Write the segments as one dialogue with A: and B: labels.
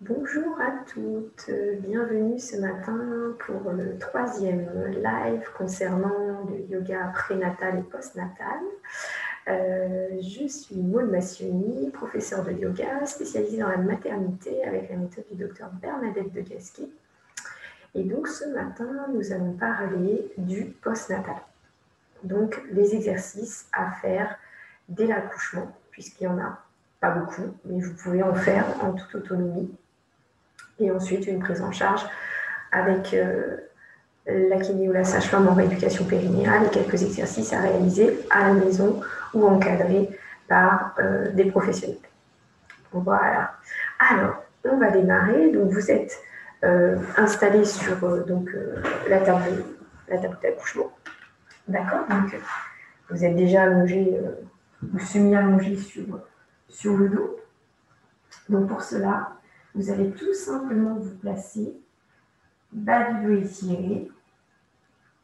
A: Bonjour à toutes, bienvenue ce matin pour le 3e live concernant le yoga prénatal et postnatal. Je suis Maud Massioni, professeure de yoga spécialisée dans la maternité avec la méthode du docteur Bernadette de Gasquet. Et donc ce matin, nous allons parler du postnatal. Donc les exercices à faire dès l'accouchement, puisqu'il n'y en a pas beaucoup, mais vous pouvez en faire en toute autonomie. Et ensuite, une prise en charge avec la kiné ou la sage-femme en rééducation périnéale et quelques exercices à réaliser à la maison ou encadrés par des professionnels. Voilà. Alors, on va démarrer. Donc, vous êtes installé sur la table d'accouchement. D'accord. Donc, vous êtes déjà allongé ou semi-allongé sur le dos. Donc, pour cela, vous allez tout simplement vous placer bas du dos étiré,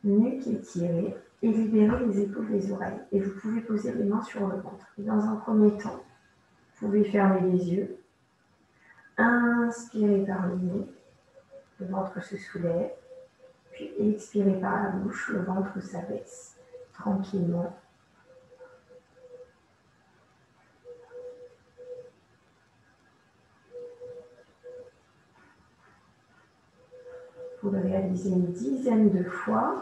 A: nuque étirée, et libérer les épaules des oreilles. Et vous pouvez poser les mains sur le ventre. Et dans un premier temps, vous pouvez fermer les yeux, inspirez par le nez, le ventre se soulève, puis expirez par la bouche, le ventre s'abaisse tranquillement. Vous le réalisez une dizaine de fois.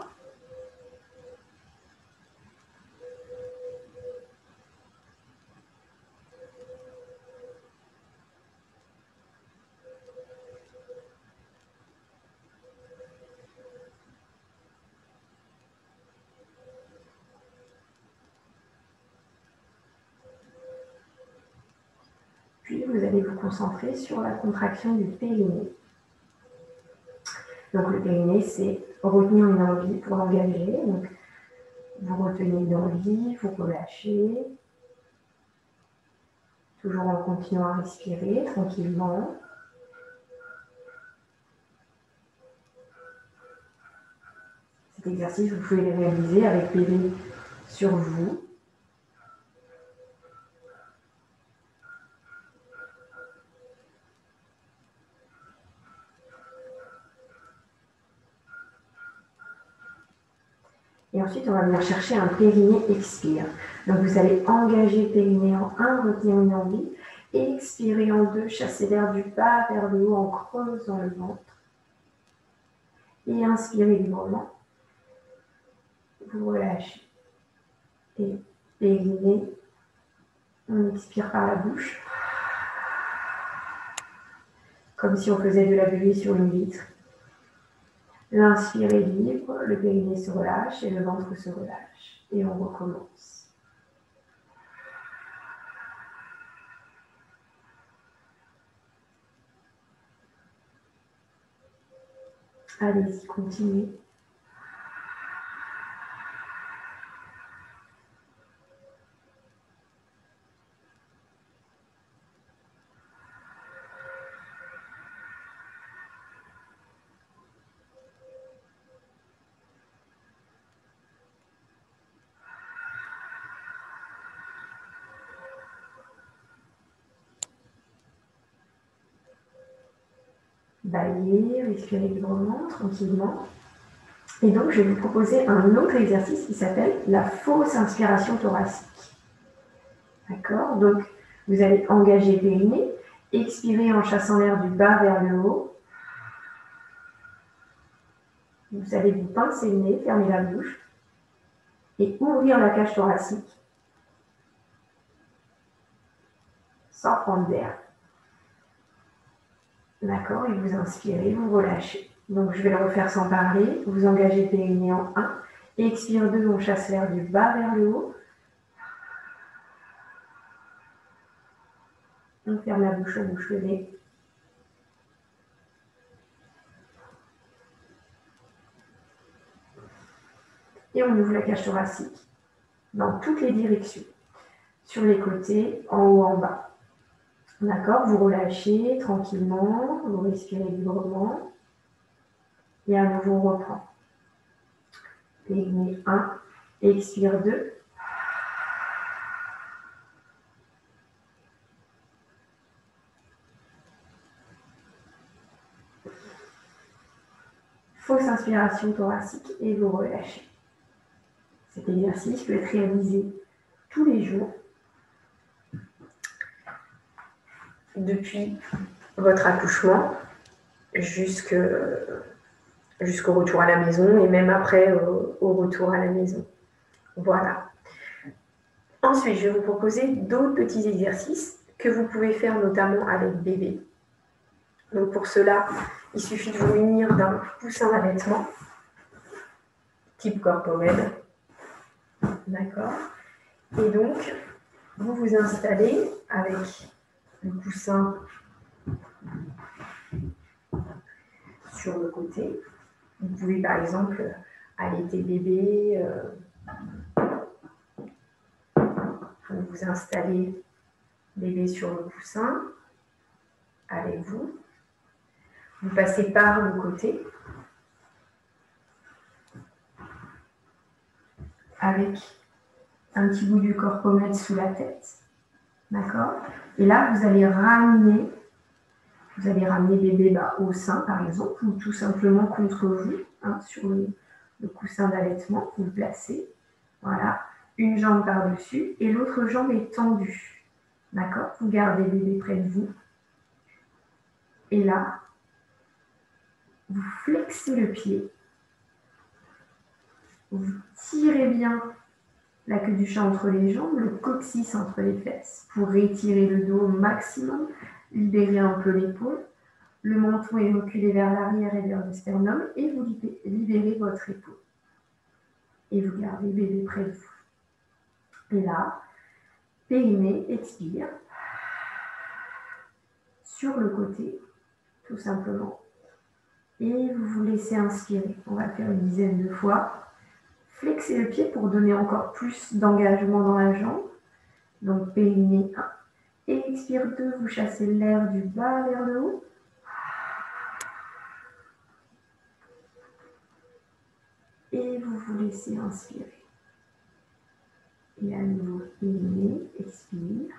A: Puis vous allez vous concentrer sur la contraction du périnée. Donc le périnée, c'est retenir une envie pour l'engager. Donc vous retenez une envie, vous relâchez, toujours en continuant à respirer tranquillement. Cet exercice, vous pouvez le réaliser avec bébé sur vous. Et ensuite, on va venir chercher un périnée expire. Donc, vous allez engager périnée en 1, retenir une envie, et expirer en 2, chasser l'air du bas vers le haut en creusant le ventre. Et inspirez librement. Vous relâchez. Et périnée, on expire par la bouche. Comme si on faisait de la buée sur une vitre. L'inspire est libre, le périnée se relâche et le ventre se relâche. Et on recommence. Allez-y, continuez. Baillez, respirez librement, tranquillement. Et donc, je vais vous proposer un autre exercice qui s'appelle la fausse inspiration thoracique. D'accord? Donc, vous allez engager périnée, expirer en chassant l'air du bas vers le haut. Vous allez vous pincer le nez, fermer la bouche et ouvrir la cage thoracique sans prendre d'air. D'accord? Et vous inspirez, vous relâchez. Donc, je vais le refaire sans parler. Vous engagez périnée en 1. Expire 2, on chasse l'air du bas vers le haut. On ferme la bouche, on bouche le nez. Et on ouvre la cage thoracique dans toutes les directions. Sur les côtés, en haut, en bas. D'accord? Vous relâchez tranquillement, vous respirez librement. Et à nouveau, on reprend. Périnée 1, expire 2. fausse inspiration thoracique et vous relâchez. Cet exercice peut être réalisé tous les jours depuis votre accouchement jusqu'au retour à la maison et même après au retour à la maison. Voilà. Ensuite, je vais vous proposer d'autres petits exercices que vous pouvez faire notamment avec bébé. Donc pour cela, il suffit de vous munir d'un coussin d'allaitement type Corpomel. D'accord. Et donc, vous vous installez avec le coussin sur le côté. Vous pouvez par exemple allaiter bébé. Vous vous installez bébé sur le coussin avec vous. Vous passez par le côté avec un petit bout du Corpomel sous la tête. D'accord. Et là, vous allez ramener bébé au sein, par exemple, ou tout simplement contre vous, sur le coussin d'allaitement. Vous le placez. Voilà. Une jambe par-dessus et l'autre jambe est tendue. D'accord. Vous gardez bébé près de vous. Et là, vous flexez le pied. Vous tirez bien la queue du chat entre les jambes, le coccyx entre les fesses pour étirer le dos au maximum, libérer un peu l'épaule. Le menton est reculé vers l'arrière et vers le sternum et vous libérez votre épaule. Et vous gardez bébé près de vous. Et là, périnée, expire. Sur le côté, tout simplement. Et vous vous laissez inspirer. On va faire une dizaine de fois. Flexez le pied pour donner encore plus d'engagement dans la jambe. Donc périnée 1. Et expire 2, vous chassez l'air du bas vers le haut. Et vous vous laissez inspirer. Et à nouveau, périnée, expire.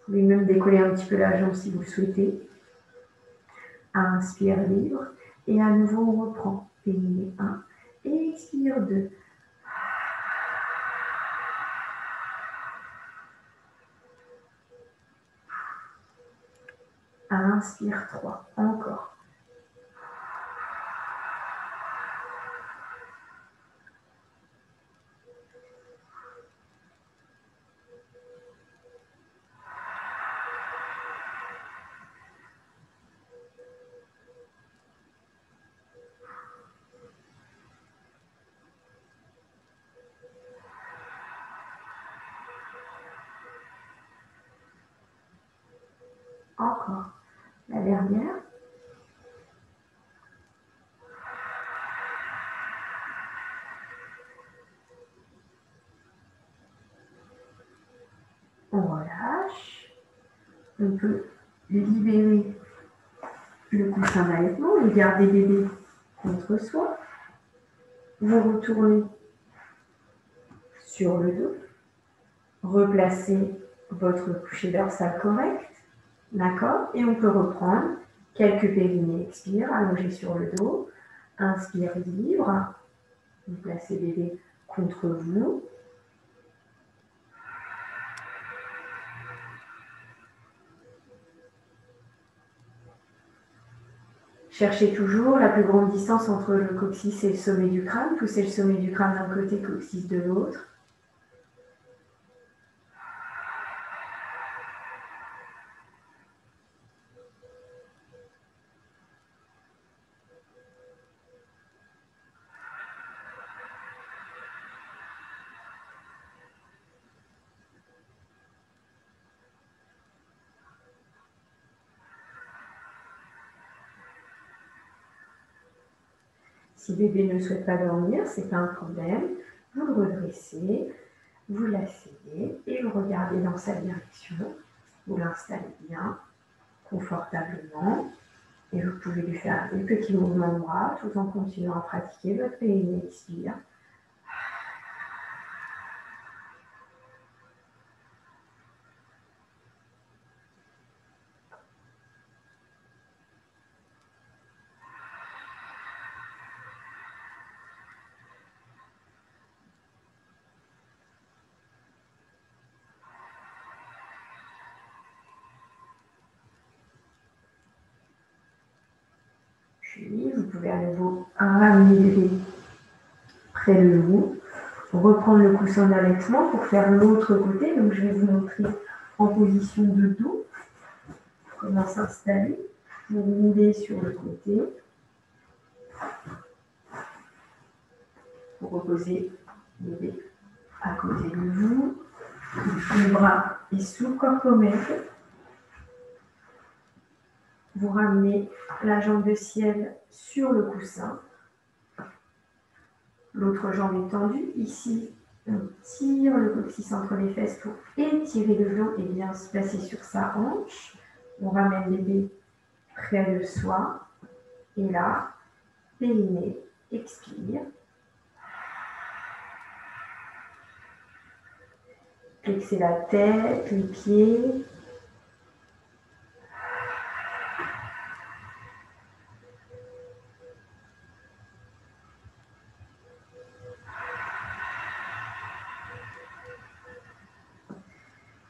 A: Vous pouvez même décoller un petit peu la jambe si vous le souhaitez. Inspire, libre. Et à nouveau, on reprend. Périnée 1. Et expire 2. Inspire 3. Encore. Encore. La dernière. On relâche. On peut libérer le coussin d'allaitement et garder bébé contre soi. Vous retournez sur le dos. Replacez votre coucher dorsal correct. D'accord. Et on peut reprendre quelques périnées. Expire, allongé sur le dos. Inspire, libre. Vous placez bébé contre vous. Cherchez toujours la plus grande distance entre le coccyx et le sommet du crâne. Poussez le sommet du crâne d'un côté, coccyx de l'autre. Si bébé ne souhaite pas dormir, ce n'est pas un problème. Vous le redressez, vous l'asseyez et vous regardez dans sa direction. Vous l'installez bien, confortablement. Et vous pouvez lui faire des petits mouvements de bras tout en continuant à pratiquer votre périnée expire. Puis, vous pouvez à nouveau ramener bébé près de vous. Reprendre le coussin d'allaitement pour faire l'autre côté. Donc, je vais vous montrer en position de dos comment s'installer. Vous roulez sur le côté. Vous reposez bébé à côté de vous. Le bras est sous le corpomètre. Vous ramenez la jambe de ciel sur le coussin. L'autre jambe est tendue. Ici, on tire le coccyx entre les fesses pour étirer le dos et bien se placer sur sa hanche. On ramène bébé près de soi. Et là, périnée, expire. Flexez la tête, les pieds.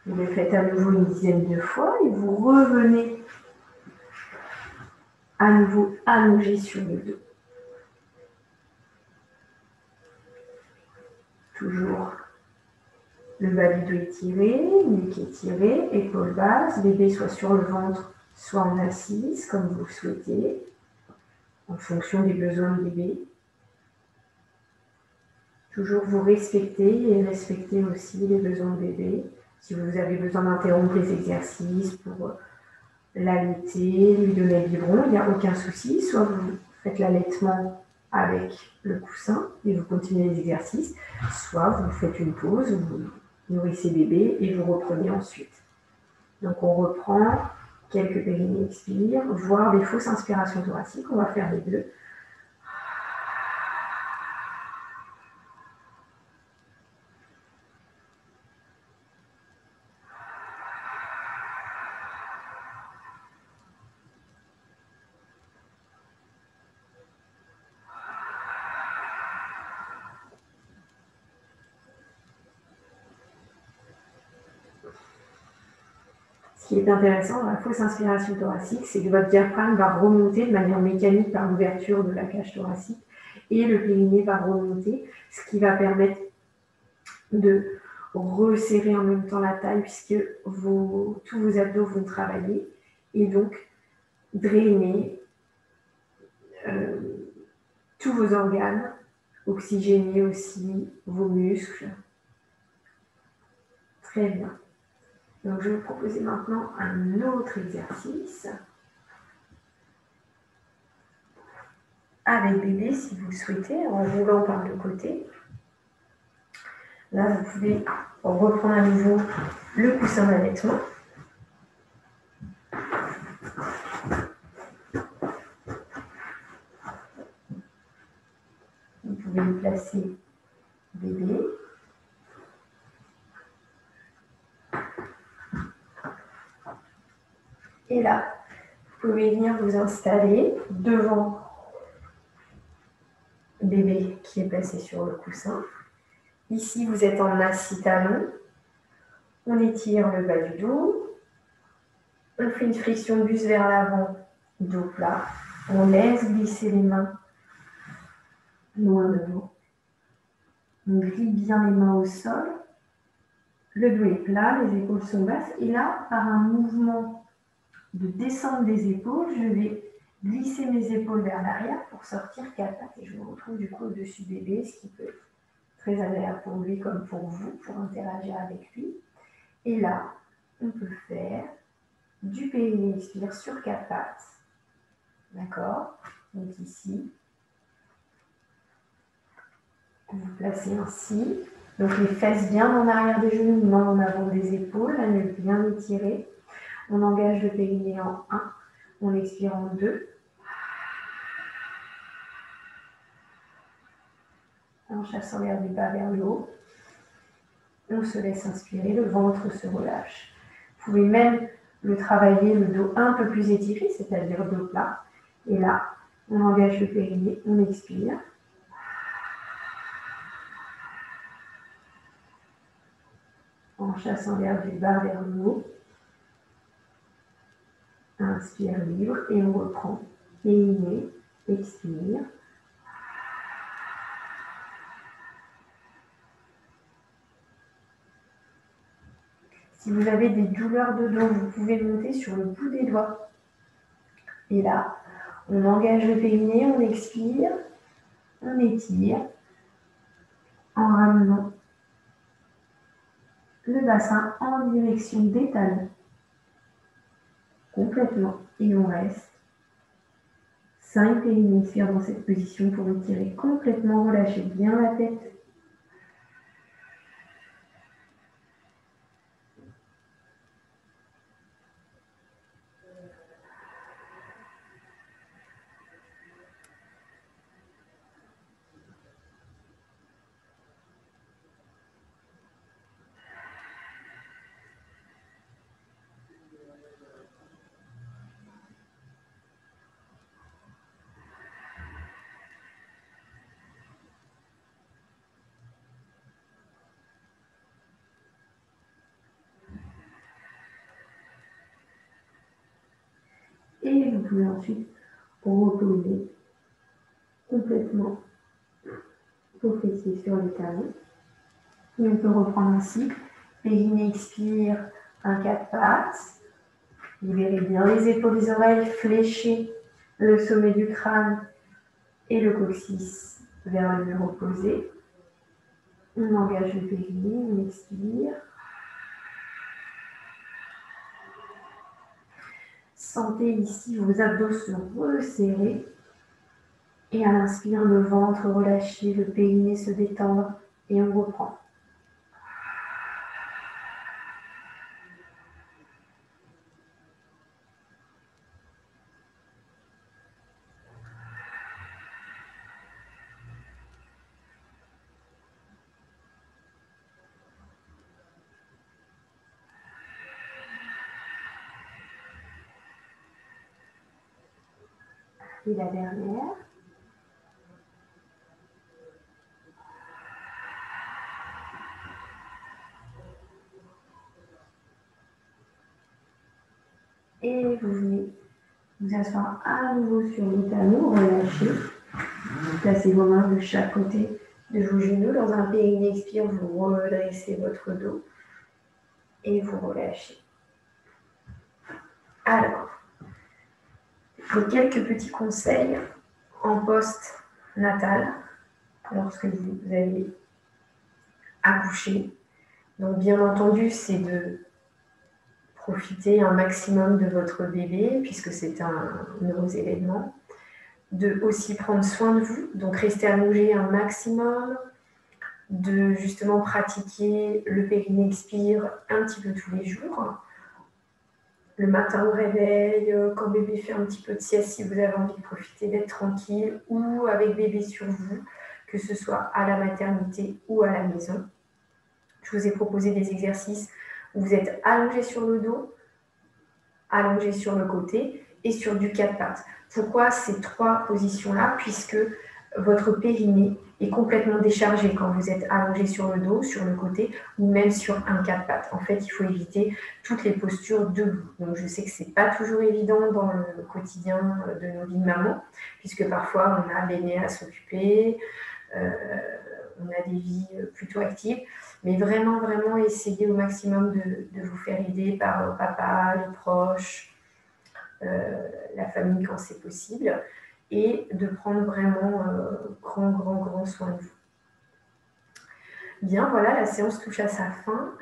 A: Vous le faites à nouveau une dizaine de fois et vous revenez à nouveau allongé sur le dos. Toujours le bas du dos étiré, nuque étirée, épaules basses, bébé soit sur le ventre, soit en assise, comme vous le souhaitez, en fonction des besoins de bébé. Toujours vous respectez et respectez aussi les besoins de bébé. Si vous avez besoin d'interrompre les exercices pour l'allaiter, lui donner le biberon, il n'y a aucun souci. Soit vous faites l'allaitement avec le coussin et vous continuez les exercices, soit vous faites une pause, vous nourrissez bébé et vous reprenez ensuite. Donc on reprend quelques périnées expire, voire des fausses inspirations thoraciques, on va faire les deux. Ce qui est intéressant dans la fausse inspiration thoracique, c'est que votre diaphragme va remonter de manière mécanique par l'ouverture de la cage thoracique et le périnée va remonter, ce qui va permettre de resserrer en même temps la taille puisque tous vos abdos vont travailler et donc drainer tous vos organes, oxygéner aussi vos muscles. Très bien. Donc, je vais vous proposer maintenant un autre exercice avec bébé, si vous le souhaitez, en roulant par le côté. Là, vous pouvez reprendre à nouveau le coussin d'allaitement. Vous pouvez placer bébé. Et là, vous pouvez venir vous installer devant bébé qui est placé sur le coussin. Ici, vous êtes en assis talon. On étire le bas du dos. On fait une flexion buste vers l'avant, dos plat. On laisse glisser les mains loin devant. On grille bien les mains au sol. Le dos est plat, les épaules sont basses. Et là, par un mouvement de descente des épaules, je vais glisser mes épaules vers l'arrière pour sortir quatre pattes. Et je me retrouve du coup au-dessus de bébé, ce qui peut être très agréable pour lui comme pour vous, pour interagir avec lui. Et là, on peut faire du périnée expire sur quatre pattes. D'accord? Donc ici, vous placez ainsi. Donc les fesses bien en arrière des genoux, mains en avant des épaules, la nuque bien étirée. On engage le périnée en 1, on expire en 2. En chassant l'air du bas vers le haut. On se laisse inspirer, le ventre se relâche. Vous pouvez même le travailler, le dos un peu plus étiré, c'est-à-dire dos plat. Et là, on engage le périnée, on expire. En chassant l'air du bas vers le haut. Inspire libre et on reprend. Périnée, expire. Si vous avez des douleurs de dos, vous pouvez monter sur le bout des doigts. Et là, on engage le périnée, on expire, on étire en ramenant le bassin en direction des talons. Complètement. Et on reste 5 périnées expire dans cette position pour étirer complètement, relâcher bien la tête. Et vous pouvez ensuite reposer complètement vos fessiers sur les talons. Et on peut reprendre un cycle. Périnée expire, un 4 pattes. Libérez bien les épaules, les oreilles, fléchez le sommet du crâne et le coccyx vers le mur opposé. On engage le périnée, on expire. Sentez ici vos abdos se resserrer. Et à l'inspire, le ventre relâché, le périnée se détendre et on reprend. Et la dernière. Et vous venez vous asseoir à nouveau sur les talons, relâchez. Placez vos mains de chaque côté de vos genoux. Dans un périnée expire, vous redressez votre dos et vous relâchez. Alors, j'ai quelques petits conseils en post-natal lorsque vous allez accoucher. Donc, bien entendu, c'est de profiter un maximum de votre bébé puisque c'est un heureux événement. De aussi prendre soin de vous, donc rester allongé un maximum, de justement pratiquer le périnée expire un petit peu tous les jours. Le matin au réveil, quand bébé fait un petit peu de sieste, si vous avez envie de profiter d'être tranquille, ou avec bébé sur vous, que ce soit à la maternité ou à la maison. Je vous ai proposé des exercices où vous êtes allongé sur le dos, allongé sur le côté et sur du 4 pattes. Pourquoi ces 3 positions-là? Puisque votre périnée est complètement déchargé quand vous êtes allongé sur le dos, sur le côté ou même sur un 4 pattes. En fait, il faut éviter toutes les postures debout. Donc, je sais que ce n'est pas toujours évident dans le quotidien de nos vies de maman, puisque parfois on a l'aîné à s'occuper, on a des vies plutôt actives, mais vraiment, vraiment essayez au maximum de vous faire aider par papa, les proches, la famille quand c'est possible, et de prendre vraiment grand soin de vous. Bien, voilà, la séance touche à sa fin.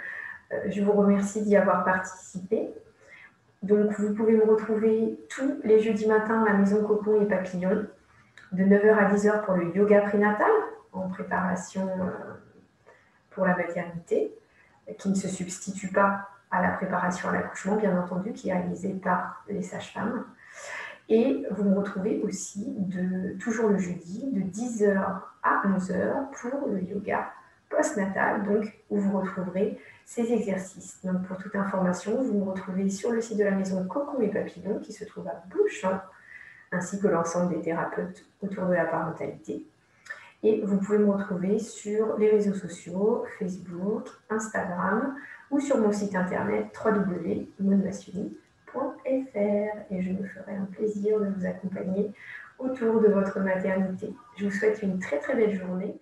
A: Je vous remercie d'y avoir participé. Donc, vous pouvez me retrouver tous les jeudis matins à la Maison Cocon et Papillon, de 9h à 10h pour le yoga prénatal, en préparation pour la maternité, qui ne se substitue pas à la préparation à l'accouchement, bien entendu, qui est réalisée par les sages-femmes. Et vous me retrouvez aussi toujours le jeudi, de 10h à 11h pour le yoga post-natal, donc où vous retrouverez ces exercices. Donc pour toute information, vous me retrouvez sur le site de la Maison Cocon et Papillon, qui se trouve à Bouchain, ainsi que l'ensemble des thérapeutes autour de la parentalité. Et vous pouvez me retrouver sur les réseaux sociaux, Facebook, Instagram, ou sur mon site internet www.modemasculine.fr. Et je me ferai un plaisir de vous accompagner autour de votre maternité. Je vous souhaite une très très belle journée